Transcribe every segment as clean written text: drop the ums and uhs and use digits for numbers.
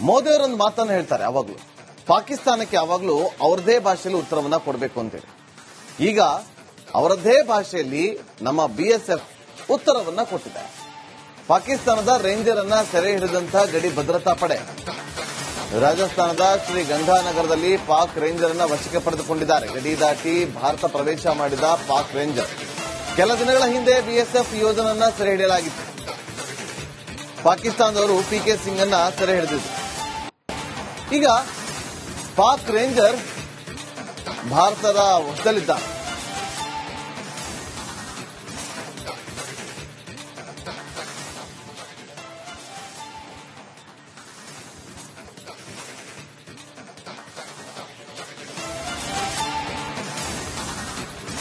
ಮೋದಿ ಅವರೊಂದು ಮಾತನ್ನು ಹೇಳ್ತಾರೆ ಯಾವಾಗ್ಲೂ, ಪಾಕಿಸ್ತಾನಕ್ಕೆ ಯಾವಾಗ್ಲೂ ಅವರದೇ ಭಾಷೆಯಲ್ಲಿ ಉತ್ತರವನ್ನ ಕೊಡಬೇಕು ಅಂತೇಳಿ. ಈಗ ಅವರದ್ದೇ ಭಾಷೆಯಲ್ಲಿ ನಮ್ಮ BSF ಉತ್ತರವನ್ನ ಕೊಟ್ಟಿದ್ದಾರೆ. ಪಾಕಿಸ್ತಾನದ ರೇಂಜರ್ ಅನ್ನ ಸೆರೆ ಹಿಡಿದಂತಹ ಗಡಿ ಭದ್ರತಾ ಪಡೆ ರಾಜಸ್ಥಾನದ ಶ್ರೀ ಗಂಗಾನಗರದಲ್ಲಿ ಪಾಕ್ ರೇಂಜರ್ ಅನ್ನ ವಶಕ್ಕೆ ಪಡೆದುಕೊಂಡಿದ್ದಾರೆ. ಗಡಿ ದಾಟಿ ಭಾರತ ಪ್ರವೇಶ ಮಾಡಿದ ಪಾಕ್ ರೇಂಜರ್ ಕೆಲ ದಿನಗಳ ಹಿಂದೆ BSF ಯೋಧನನ್ನ ಸೆರೆ ಹಿಡಿಯಲಾಗಿತ್ತು. ಪಾಕಿಸ್ತಾನದವರು PK ಸಿಂಗ್ ಅನ್ನ ಸೆರೆ ಹಿಡಿದಿದ್ರು. ಈಗ ಪಾಕ್ ರೇಂಜರ್ ಭಾರತದ ವಶದಲ್ಲಿದ್ದಾರೆ.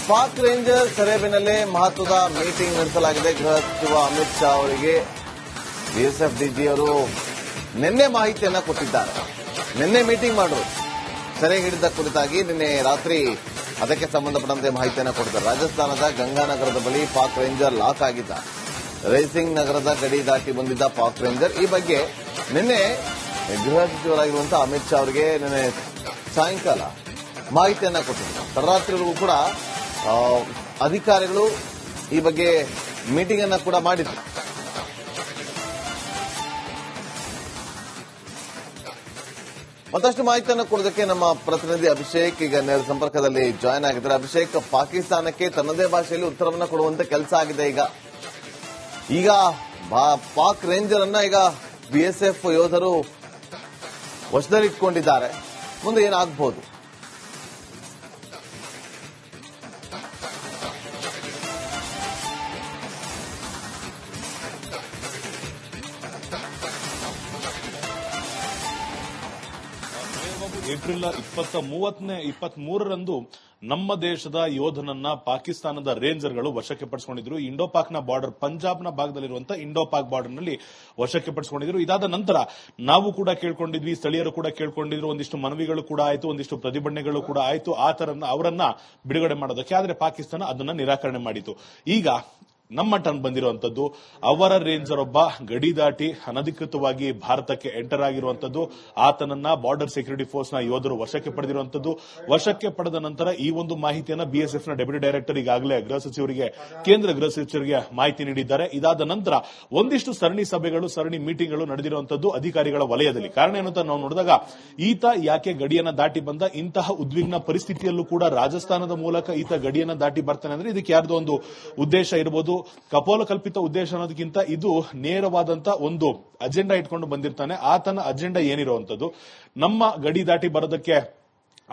ಪಾಕ್ ರೇಂಜರ್ ಸೆರೆ ಬೆನ್ನಲ್ಲೇ ಮಹತ್ವದ ಮೀಟಿಂಗ್ ನಡೆಸಲಾಗಿದೆ. ಗೃಹ ಸಚಿವ ಅಮಿತ್ ಶಾ ಅವರಿಗೆ BSF DG ಅವರು ನಿನ್ನೆ ಮಾಹಿತಿಯನ್ನ ಕೊಟ್ಟಿದ್ದಾರೆ. ನಿನ್ನೆ ಮೀಟಿಂಗ್ ಮಾಡೋದು ಸೆರೆ ಹಿಡಿದ ಕುರಿತಾಗಿ ನಿನ್ನೆ ರಾತ್ರಿ ಅದಕ್ಕೆ ಸಂಬಂಧಪಟ್ಟಂತೆ ಮಾಹಿತಿಯನ್ನ ಕೊಟ್ಟಿದ್ದಾರೆ. ರಾಜಸ್ಥಾನದ ಗಂಗಾನಗರದ ಬಳಿ ಪಾಕ್ ರೇಂಜರ್ ಲಾಕ್ ಆಗಿದ್ದ. ರೈಸಿಂಗ್ ನಗರದ ಗಡಿ ದಾಟಿ ಬಂದಿದ್ದ ಪಾಕ್ ರೇಂಜರ್ ಈ ಬಗ್ಗೆ ನಿನ್ನೆ ಗೃಹ ಸಚಿವರಾಗಿರುವಂತಹ ಅಮಿತ್ ಶಾ ಅವರಿಗೆ ನಿನ್ನೆ ಸಾಯಂಕಾಲ ಮಾಹಿತಿಯನ್ನ ಕೊಟ್ಟಿದ್ದಾರೆ. ತಡರಾತ್ರಿವರೆಗೂ ಕೂಡ ಅಧಿಕಾರಿಗಳು ಈ ಬಗ್ಗೆ ಮೀಟಿಂಗ್ ಅನ್ನ ಕೂಡ ಮಾಡಿದ್ರು. ಮತ್ತಷ್ಟು ಮಾಹಿತಿಯನ್ನು ಕೊಡೋದಕ್ಕೆ ನಮ್ಮ ಪ್ರತಿನಿಧಿ ಅಭಿಷೇಕ್ ಈಗ ನೇರ ಸಂಪರ್ಕದಲ್ಲಿ ಜಾಯ್ನ್ ಆಗಿದ್ದಾರೆ. ಅಭಿಷೇಕ್, ಪಾಕಿಸ್ತಾನಕ್ಕೆ ತನ್ನದೇ ಭಾಷೆಯಲ್ಲಿ ಉತ್ತರವನ್ನ ಕೊಡುವಂತ ಕೆಲಸ ಆಗಿದೆ. ಈಗ ಪಾಕ್ ರೇಂಜರ್ ಅನ್ನ ಈಗ BSF ಯೋಧರು ವಶದಲ್ಲಿಟ್ಕೊಂಡಿದ್ದಾರೆ. ಮುಂದೆ ಏನಾಗಬಹುದು? ಏಪ್ರಿಲ್ 23ರಂದು ನಮ್ಮ ದೇಶದ ಯೋಧನನ್ನ ಪಾಕಿಸ್ತಾನದ ರೇಂಜರ್ಗಳು ವಶಕ್ಕೆ ಪಡಿಸಿಕೊಂಡಿದ್ರು. ಇಂಡೋ ಪಾಕ್ನ ಬಾರ್ಡರ್, ಪಂಜಾಬ್ನ ಭಾಗದಲ್ಲಿರುವಂತಹ ಇಂಡೋ ಪಾಕ್ ಬಾರ್ಡರ್ನಲ್ಲಿ ವಶಕ್ಕೆ ಪಡಿಸಿಕೊಂಡಿದ್ರು. ಇದಾದ ನಂತರ ನಾವು ಕೂಡ ಕೇಳ್ಕೊಂಡಿದ್ವಿ, ಸ್ಥಳೀಯರು ಕೂಡ ಕೇಳ್ಕೊಂಡಿದ್ರು, ಒಂದಿಷ್ಟು ಮನವಿಗಳು ಕೂಡ ಆಯಿತು, ಒಂದಿಷ್ಟು ಪ್ರತಿಭಟನೆಗಳು ಕೂಡ ಆಯಿತು ಅವರನ್ನ ಬಿಡುಗಡೆ ಮಾಡೋದಕ್ಕೆ. ಆದರೆ ಪಾಕಿಸ್ತಾನ ಅದನ್ನ ನಿರಾಕರಣೆ ಮಾಡಿತು. ಈಗ ನಮ್ಮ ಟರ್ನ್ ಬಂದಿರುವಂತದ್ದು, ಅವರ ರೇಂಜರ್ ಒಬ್ಬ ಗಡಿ ದಾಟಿ ಅನಧಿಕೃತವಾಗಿ ಭಾರತಕ್ಕೆ ಎಂಟರ್ ಆಗಿರುವಂತದ್ದು. ಆತನನ್ನ ಬಾರ್ಡರ್ ಸೆಕ್ಯೂರಿಟಿ ಫೋರ್ಸ್ ನ ಯೋಧರು ವಶಕ್ಕೆ ಪಡೆದಿರುವಂತದ್ದು. ವಶಕ್ಕೆ ಪಡೆದ ನಂತರ ಈ ಒಂದು ಮಾಹಿತಿಯನ್ನ BSF ನ ಡೆಪ್ಯೂಟಿ ಡೈರೆಕ್ಟರ್ ಈಗಾಗಲೇ ಗೃಹ ಸಚಿವರಿಗೆ, ಕೇಂದ್ರ ಗೃಹ ಸಚಿವರಿಗೆ ಮಾಹಿತಿ ನೀಡಿದ್ದಾರೆ. ಇದಾದ ನಂತರ ಒಂದಿಷ್ಟು ಸರಣಿ ಸಭೆಗಳು, ಸರಣಿ ಮೀಟಿಂಗ್ಗಳು ನಡೆದಿರುವಂತದ್ದು ಅಧಿಕಾರಿಗಳ ವಲಯದಲ್ಲಿ. ಕಾರಣ ಏನು ಅಂತ ನಾವು ನೋಡಿದಾಗ, ಈತ ಯಾಕೆ ಗಡಿಯನ್ನ ದಾಟಿ ಬಂದ, ಇಂತಹ ಉದ್ವಿಗ್ನ ಪರಿಸ್ಥಿತಿಯಲ್ಲೂ ಕೂಡ ರಾಜಸ್ಥಾನದ ಮೂಲಕ ಈತ ಗಡಿಯನ್ನ ದಾಟಿ ಬರ್ತಾನೆ ಅಂದ್ರೆ ಇದಕ್ಕೆ ಯಾರ್ದೋ ಒಂದು ಉದ್ದೇಶ ಇರಬಹುದು. ಕಪೋಲ ಕಲ್ಪಿತ ಉದ್ದೇಶ ಅನ್ನೋದಕ್ಕಿಂತ ಇದು ನೇರವಾದಂತ ಒಂದು ಅಜೆಂಡಾ ಇಟ್ಕೊಂಡು ಬಂದಿರ್ತಾನೆ. ಆತನ ಅಜೆಂಡಾ ಏನಿರುವಂತದ್ದು, ನಮ್ಮ ಗಡಿ ದಾಟಿ ಬರೋದಕ್ಕೆ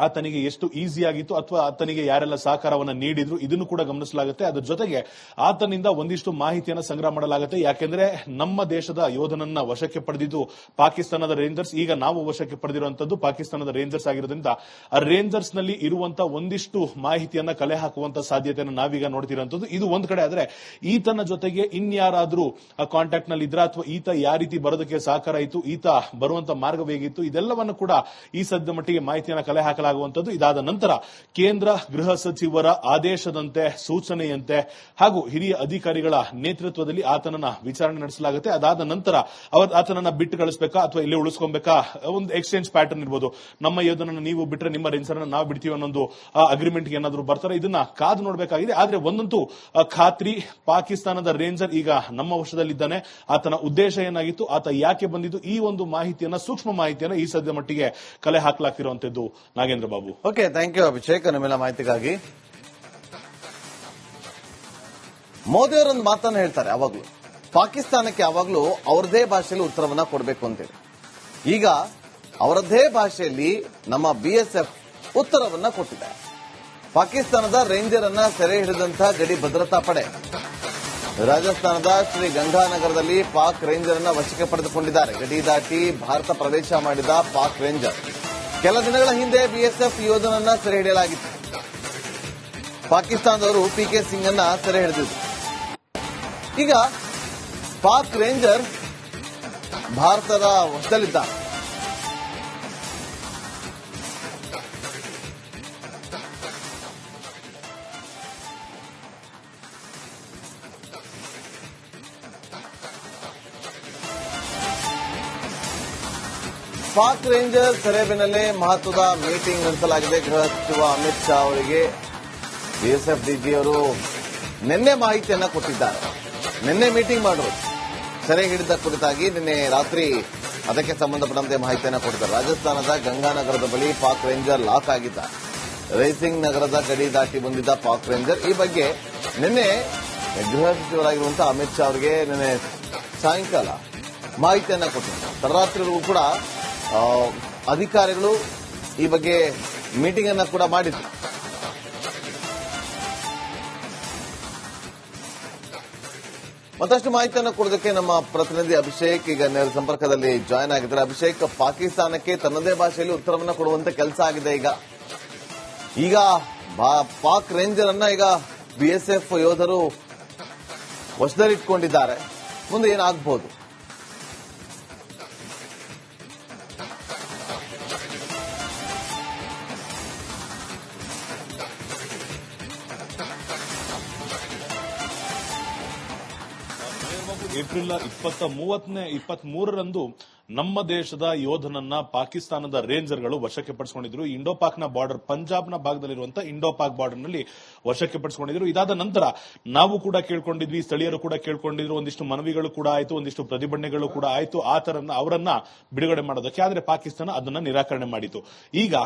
ಆತನಿಗೆ ಎಷ್ಟು ಈಸಿ ಆಗಿತ್ತು ಅಥವಾ ಆತನಿಗೆ ಯಾರೆಲ್ಲ ಸಹಕಾರವನ್ನು ನೀಡಿದ್ರು ಇದನ್ನು ಕೂಡ ಗಮನಿಸಲಾಗುತ್ತೆ. ಅದರ ಜೊತೆಗೆ ಆತನಿಂದ ಒಂದಿಷ್ಟು ಮಾಹಿತಿಯನ್ನು ಸಂಗ್ರಹ ಮಾಡಲಾಗುತ್ತೆ. ಯಾಕೆಂದ್ರೆ ನಮ್ಮ ದೇಶದ ಯೋಧನನ್ನ ವಶಕ್ಕೆ ಪಡೆದಿದ್ದು ಪಾಕಿಸ್ತಾನದ ರೇಂಜರ್ಸ್. ಈಗ ನಾವು ವಶಕ್ಕೆ ಪಡೆದಿರುವಂತದ್ದು ಪಾಕಿಸ್ತಾನದ ರೇಂಜರ್ಸ್ ಆಗಿರೋದ್ರಿಂದ ಆ ರೇಂಜರ್ಸ್ ನಲ್ಲಿ ಇರುವಂತಹ ಒಂದಿಷ್ಟು ಮಾಹಿತಿಯನ್ನ ಕಲೆ ಹಾಕುವಂತ ಸಾಧ್ಯತೆಯನ್ನು ನಾವೀಗ ನೋಡ್ತಿರುವಂತದ್ದು. ಇದು ಒಂದ್ ಕಡೆ ಆದ್ರೆ, ಈತನ ಜೊತೆಗೆ ಇನ್ಯಾರಾದ್ರೂ ಕಾಂಟ್ಯಾಕ್ಟ್ ನಲ್ಲಿ ಇದ್ರ ಅಥವಾ ಈತ ಯಾವ ರೀತಿ ಬರೋದಕ್ಕೆ ಸಹಕಾರ ಇತ್ತು, ಈತ ಬರುವಂತ ಮಾರ್ಗ ಹೇಗಿತ್ತು, ಇದೆಲ್ಲವನ್ನು ಕೂಡ ಈ ಸದ್ಯ ಮಟ್ಟಿಗೆ ಮಾಹಿತಿಯನ್ನು ಕಲೆ ಹಾಕಲಾಗುವಂತದ್ದು. ಇದಾದ ನಂತರ ಕೇಂದ್ರ ಗೃಹ ಸಚಿವರ ಆದೇಶದಂತೆ, ಸೂಚನೆಯಂತೆ ಹಾಗೂ ಹಿರಿಯ ಅಧಿಕಾರಿಗಳ ನೇತೃತ್ವದಲ್ಲಿ ಆತನನ್ನ ವಿಚಾರಣೆ ನಡೆಸಲಾಗುತ್ತೆ. ಅದಾದ ನಂತರ ಆತನನ್ನ ಬಿಟ್ಟು ಕಳಿಸಬೇಕಾ ಅಥವಾ ಇಲ್ಲಿ ಉಳಿಸ್ಕೊಬೇಕಾ, ಒಂದು ಎಕ್ಸ್ಚೇಂಜ್ ಪ್ಯಾಟರ್ನ್ ಇರ್ಬೋದು. ನಮ್ಮ ಯೋಧನನ್ನು ನೀವು ಬಿಟ್ಟರೆ ನಿಮ್ಮ ರೇಂಜರ್ ನಾವು ಬಿಡ್ತೀವಿ ಅನ್ನೊಂದು ಅಗ್ರಿಮೆಂಟ್ ಏನಾದ್ರು ಬರ್ತಾರೆ, ಇದನ್ನ ಕಾದು ನೋಡಬೇಕಾಗಿದೆ. ಆದ್ರೆ ಒಂದಂತೂ ಖಾತ್ರಿ, ಪಾಕಿಸ್ತಾನದ ರೇಂಜರ್ ಈಗ ನಮ್ಮ ವಶದಲ್ಲಿದ್ದಾನೆ. ಆತನ ಉದ್ದೇಶ ಏನಾಗಿತ್ತು, ಆತ ಯಾಕೆ ಬಂದಿದ್ದು, ಈ ಒಂದು ಮಾಹಿತಿಯನ್ನ, ಸೂಕ್ಷ್ಮ ಮಾಹಿತಿಯನ್ನ ಈ ಸದ್ಯ ಮಟ್ಟಿಗೆ ಕಲೆ ಹಾಕಲಾಗ್ತಿರುವಂತದ್ದು. Nagendra Babu. Okay, thank you Abhishek ನಿಮ್ಮೆಲ್ಲ ಮಾಹಿತಿಗಾಗಿ. ಮೋದಿ ಅವರೊಂದು ಮಾತನ್ನು ಹೇಳ್ತಾರೆ ಯಾವಾಗ್ಲೂ, ಪಾಕಿಸ್ತಾನಕ್ಕೆ ಯಾವಾಗ್ಲೂ ಅವರದೇ ಭಾಷೆಯಲ್ಲಿ ಉತ್ತರವನ್ನ ಕೊಡಬೇಕು ಅಂತೇಳಿ. ಈಗ ಅವರದ್ದೇ ಭಾಷೆಯಲ್ಲಿ ನಮ್ಮ BSF ಉತ್ತರವನ್ನ ಕೊಟ್ಟಿದ್ದಾರೆ. ಪಾಕಿಸ್ತಾನದ ರೇಂಜರ್ ಅನ್ನ ಸೆರೆ ಹಿಡಿದಂತಹ ಗಡಿ ಭದ್ರತಾ ಪಡೆ ರಾಜಸ್ಥಾನದ ಶ್ರೀ ಗಂಗಾನಗರದಲ್ಲಿ ಪಾಕ್ ರೇಂಜರ್ ಅನ್ನ ವಶಕ್ಕೆ ಪಡೆದುಕೊಂಡಿದ್ದಾರೆ. ಗಡಿ ದಾಟಿ ಭಾರತ ಪ್ರವೇಶ ಮಾಡಿದ ಪಾಕ್ ರೇಂಜರ್ ಕೆಲ ದಿನಗಳ ಹಿಂದೆ BSF ಯೋಧನನ್ನ ಸೆರೆ ಹಿಡಿಯಲಾಗಿತ್ತು. ಪಾಕಿಸ್ತಾನದವರು PK ಸಿಂಗ್ ಅನ್ನ ಸೆರೆ ಹಿಡಿದಿದ್ರು. ಈಗ ಪಾಕ್ ರೇಂಜರ್ ಭಾರತದ ವಶದಲ್ಲಿದ್ದಾರೆ. ಪಾಕ್ ರೇಂಜರ್ ಸೆರೆಬಿನಲ್ಲಿ ಮಹತ್ವದ ಮೀಟಿಂಗ್ ನಡೆಸಲಾಗಿದೆ. ಗೃಹ ಸಚಿವ ಅಮಿತ್ ಶಾ ಅವರಿಗೆ ಬಿಎಸ್ಎಫ್ ಡಿಜಿ ಅವರು ನಿನ್ನೆ ಮಾಹಿತಿಯನ್ನ ಕೊಟ್ಟಿದ್ದಾರೆ. ನಿನ್ನೆ ಮೀಟಿಂಗ್ ಮಾಡಿದ್ರು ಸೆರೆ ಹಿಡಿದ ಕುರಿತಾಗಿ ನಿನ್ನೆ ರಾತ್ರಿ ಅದಕ್ಕೆ ಸಂಬಂಧಪಟ್ಟಂತೆ ಮಾಹಿತಿಯನ್ನ ಕೊಟ್ಟಿದ್ದಾರೆ. ರಾಜಸ್ಥಾನದ ಗಂಗಾನಗರದ ಬಳಿ ಪಾಕ್ ರೇಂಜರ್ ಲಾಕ್ ಆಗಿದ್ದಾರೆ. ರೈಸಿಂಗ್ ನಗರದ ಗಡಿ ದಾಟಿ ಬಂದಿದ್ದ ಪಾಕ್ ರೇಂಜರ್ ಈ ಬಗ್ಗೆ ನಿನ್ನೆ ಗೃಹ ಸಚಿವರಾಗಿರುವಂತಹ ಅಮಿತ್ ಶಾ ಅವರಿಗೆ ನಿನ್ನೆ ಸಾಯಂಕಾಲ ಮಾಹಿತಿಯನ್ನ ಕೊಟ್ಟಿದ್ದಾರೆ. ತಡರಾತ್ರಿವರೆಗೂ ಕೂಡ ಅಧಿಕಾರಿಗಳು ಈ ಬಗ್ಗೆ ಮೀಟಿಂಗ್ ಅನ್ನ ಕೂಡ ಮಾಡಿದ್ರು. ಮತ್ತಷ್ಟು ಮಾಹಿತಿಯನ್ನು ಕೊಡೋದಕ್ಕೆ ನಮ್ಮ ಪ್ರತಿನಿಧಿ ಅಭಿಷೇಕ್ ಈಗ ನೇರ ಸಂಪರ್ಕದಲ್ಲಿ ಜಾಯ್ನ್ ಆಗಿದ್ದಾರೆ. ಅಭಿಷೇಕ್, ಪಾಕಿಸ್ತಾನಕ್ಕೆ ತನ್ನದೇ ಭಾಷೆಯಲ್ಲಿ ಉತ್ತರವನ್ನು ಕೊಡುವಂತೆ ಕೆಲಸ ಆಗಿದೆ. ಈಗ ಪಾಕ್ ರೇಂಜರ್ ಅನ್ನ ಈಗ ಬಿಎಸ್ಎಫ್ ಯೋಧರು ವಶದಲ್ಲಿಟ್ಕೊಂಡಿದ್ದಾರೆ. ಮುಂದೆ ಏನಾಗಬಹುದು? ಏಪ್ರಿಲ್ 23ರಂದು ನಮ್ಮ ದೇಶದ ಯೋಧನನ್ನ ಪಾಕಿಸ್ತಾನದ ರೇಂಜರ್ಗಳು ವಶಕ್ಕೆ ಪಡಿಸಿಕೊಂಡಿದ್ರು. ಇಂಡೋಪಾಕ್ನ ಬಾರ್ಡರ್ ಪಂಜಾಬ್ನ ಭಾಗದಲ್ಲಿರುವಂತಹ ಇಂಡೋಪಾಕ್ ಬಾರ್ಡರ್ನಲ್ಲಿ ವಶಕ್ಕೆ ಪಡಿಸಿಕೊಂಡಿದ್ರು. ಇದಾದ ನಂತರ ನಾವು ಕೂಡ ಕೇಳ್ಕೊಂಡಿದ್ವಿ, ಸ್ಥಳೀಯರು ಕೂಡ ಕೇಳ್ಕೊಂಡಿದ್ರು, ಒಂದಿಷ್ಟು ಮನವಿಗಳು ಕೂಡ ಆಯಿತು, ಒಂದಿಷ್ಟು ಪ್ರತಿಭಟನೆಗಳು ಕೂಡ ಆಯಿತು ಅವರನ್ನ ಬಿಡುಗಡೆ ಮಾಡೋದಕ್ಕೆ. ಆದರೆ ಪಾಕಿಸ್ತಾನ ಅದನ್ನ ನಿರಾಕರಣೆ ಮಾಡಿತು. ಈಗ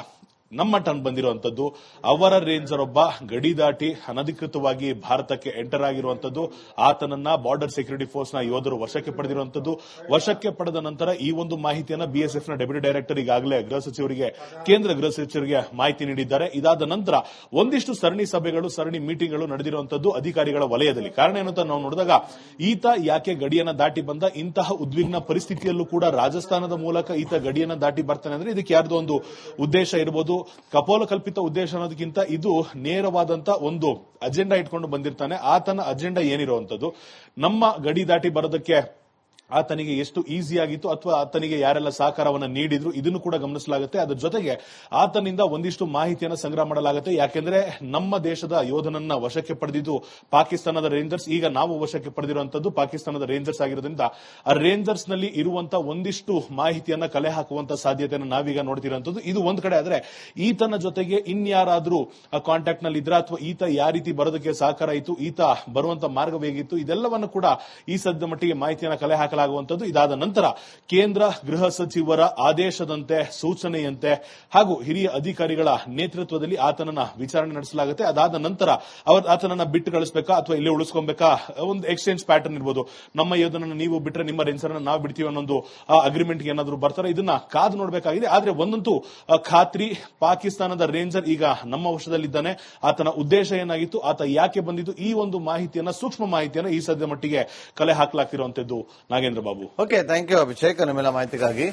ನಮ್ಮ ಟರ್ನ್ ಬಂದಿರುವಂತದ್ದು ಅವರ ರೇಂಜರ್ ಒಬ್ಬ ಗಡಿ ದಾಟಿ ಅನಧಿಕೃತವಾಗಿ ಭಾರತಕ್ಕೆ ಎಂಟರ್ ಆಗಿರುವಂತದ್ದು. ಆತನನ್ನ ಬಾರ್ಡರ್ ಸೆಕ್ಯೂರಿಟಿ ಫೋರ್ಸ್ ನ ಯೋಧರು ವಶಕ್ಕೆ ಪಡೆದಿರುವಂತದ್ದು. ವಶಕ್ಕೆ ಪಡೆದ ನಂತರ ಈ ಒಂದು ಮಾಹಿತಿಯನ್ನ ಬಿಎಸ್ಎಫ್ ನ ಡೆಪ್ಯೂಟಿ ಡೈರೆಕ್ಟರ್ ಈಗಾಗಲೇ ಕೇಂದ್ರ ಗೃಹ ಸಚಿವರಿಗೆ ಮಾಹಿತಿ ನೀಡಿದ್ದಾರೆ. ಇದಾದ ನಂತರ ಒಂದಿಷ್ಟು ಸರಣಿ ಸಭೆಗಳು, ಸರಣಿ ಮೀಟಿಂಗ್ಗಳು ನಡೆದಿರುವಂತದ್ದು ಅಧಿಕಾರಿಗಳ ವಲಯದಲ್ಲಿ. ಕಾರಣ ಏನು ಅಂತ ನಾವು ನೋಡಿದಾಗ, ಈತ ಯಾಕೆ ಗಡಿಯನ್ನ ದಾಟಿ ಬಂದ, ಇಂತಹ ಉದ್ವಿಗ್ನ ಪರಿಸ್ಥಿತಿಯಲ್ಲೂ ಕೂಡ ರಾಜಸ್ಥಾನದ ಮೂಲಕ ಈತ ಗಡಿಯನ್ನ ದಾಟಿ ಬರ್ತಾನೆ ಅಂದ್ರೆ ಇದಕ್ಕೆ ಯಾರ್ದೋ ಒಂದು ಉದ್ದೇಶ ಇರಬಹುದು. ಕಪೋಲಕಲ್ಪಿತ ಉದ್ದೇಶ ಅನ್ನೋದಕ್ಕಿಂತ ಇದು ನೇರವಾದಂತ ಒಂದು ಅಜೆಂಡಾ ಇಟ್ಕೊಂಡು ಬಂದಿರ್ತಾನೆ. ಆತನ ಅಜೆಂಡಾ ಏನಿರುವಂತದ್ದು, ನಮ್ಮ ಗಡಿ ದಾಟಿ ಬರೋದಕ್ಕೆ ಆತನಿಗೆ ಎಷ್ಟು ಈಸಿ ಆಗಿತ್ತು ಅಥವಾ ಆತನಿಗೆ ಯಾರೆಲ್ಲ ಸಹಕಾರವನ್ನು ನೀಡಿದ್ರು ಇದನ್ನು ಕೂಡ ಗಮನಿಸಲಾಗುತ್ತೆ. ಅದರ ಜೊತೆಗೆ ಆತನಿಂದ ಒಂದಿಷ್ಟು ಮಾಹಿತಿಯನ್ನು ಸಂಗ್ರಹ ಮಾಡಲಾಗುತ್ತೆ. ಯಾಕೆಂದ್ರೆ ನಮ್ಮ ದೇಶದ ಯೋಧನನ್ನ ವಶಕ್ಕೆ ಪಡೆದಿದ್ದು ಪಾಕಿಸ್ತಾನದ ರೇಂಜರ್ಸ್. ಈಗ ನಾವು ವಶಕ್ಕೆ ಪಡೆದಿರುವಂತದ್ದು ಪಾಕಿಸ್ತಾನದ ರೇಂಜರ್ಸ್ ಆಗಿರೋದ್ರಿಂದ ಆ ರೇಂಜರ್ಸ್ ನಲ್ಲಿ ಇರುವಂತಹ ಒಂದಿಷ್ಟು ಮಾಹಿತಿಯನ್ನ ಕಲೆ ಹಾಕುವಂತ ಸಾಧ್ಯತೆಯನ್ನು ನಾವೀಗ ನೋಡ್ತಿರುವಂತದ್ದು. ಇದು ಒಂದ್ ಕಡೆ ಆದ್ರೆ, ಈತನ ಜೊತೆಗೆ ಇನ್ಯಾರಾದ್ರೂ ಕಾಂಟ್ಯಾಕ್ಟ್ ನಲ್ಲಿ ಇದ್ರ ಅಥವಾ ಈತ ಯಾವ ರೀತಿ ಬರೋದಕ್ಕೆ ಸಹಕಾರ ಇತ್ತು, ಈತ ಬರುವಂತ ಮಾರ್ಗ ಹೇಗಿತ್ತು, ಇದೆಲ್ಲವನ್ನು ಕೂಡ ಈ ಸದ್ಯ ಮಟ್ಟಿಗೆ ಮಾಹಿತಿಯನ್ನು ಕಲೆ ಹಾಕಲಾಗುವಂತದ್ದು. ಇದಾದ ನಂತರ ಕೇಂದ್ರ ಗೃಹ ಸಚಿವರ ಆದೇಶದಂತೆ, ಸೂಚನೆಯಂತೆ ಹಾಗೂ ಹಿರಿಯ ಅಧಿಕಾರಿಗಳ ನೇತೃತ್ವದಲ್ಲಿ ಆತನನ್ನ ವಿಚಾರಣೆ ನಡೆಸಲಾಗುತ್ತೆ. ಅದಾದ ನಂತರ ಆತನನ್ನ ಬಿಟ್ಟು ಕಳಿಸಬೇಕಾ ಅಥವಾ ಇಲ್ಲಿ ಉಳಿಸ್ಕೊಬೇಕಾ, ಒಂದು ಎಕ್ಸ್ಚೇಂಜ್ ಪ್ಯಾಟರ್ನ್ ಇರ್ಬೋದು. ನಮ್ಮ ಯೋಧನನ್ನು ನೀವು ಬಿಟ್ಟರೆ ನಿಮ್ಮ ರೇಂಜರ್ ನಾವು ಬಿಡ್ತೀವಿ ಅನ್ನೊಂದು ಅಗ್ರಿಮೆಂಟ್ ಏನಾದ್ರು ಬರ್ತಾರೆ, ಇದನ್ನ ಕಾದು ನೋಡಬೇಕಾಗಿದೆ. ಆದ್ರೆ ಒಂದಂತೂ ಖಾತ್ರಿ, ಪಾಕಿಸ್ತಾನದ ರೇಂಜರ್ ಈಗ ನಮ್ಮ ವಶದಲ್ಲಿದ್ದಾನೆ. ಆತನ ಉದ್ದೇಶ ಏನಾಗಿತ್ತು, ಆತ ಯಾಕೆ ಬಂದಿದ್ದು, ಈ ಒಂದು ಮಾಹಿತಿಯನ್ನ, ಸೂಕ್ಷ್ಮ ಮಾಹಿತಿಯನ್ನ ಈ ಸದ್ಯ ಮಟ್ಟಿಗೆ ಕಲೆ ಹಾಕಲಾಗ್ತಿರುವಂತದ್ದು. Nagendra Babu. Okay, thank you Abhishek, ನಿಮ್ಮೆಲ್ಲ ಮಾಹಿತಿಗಾಗಿ.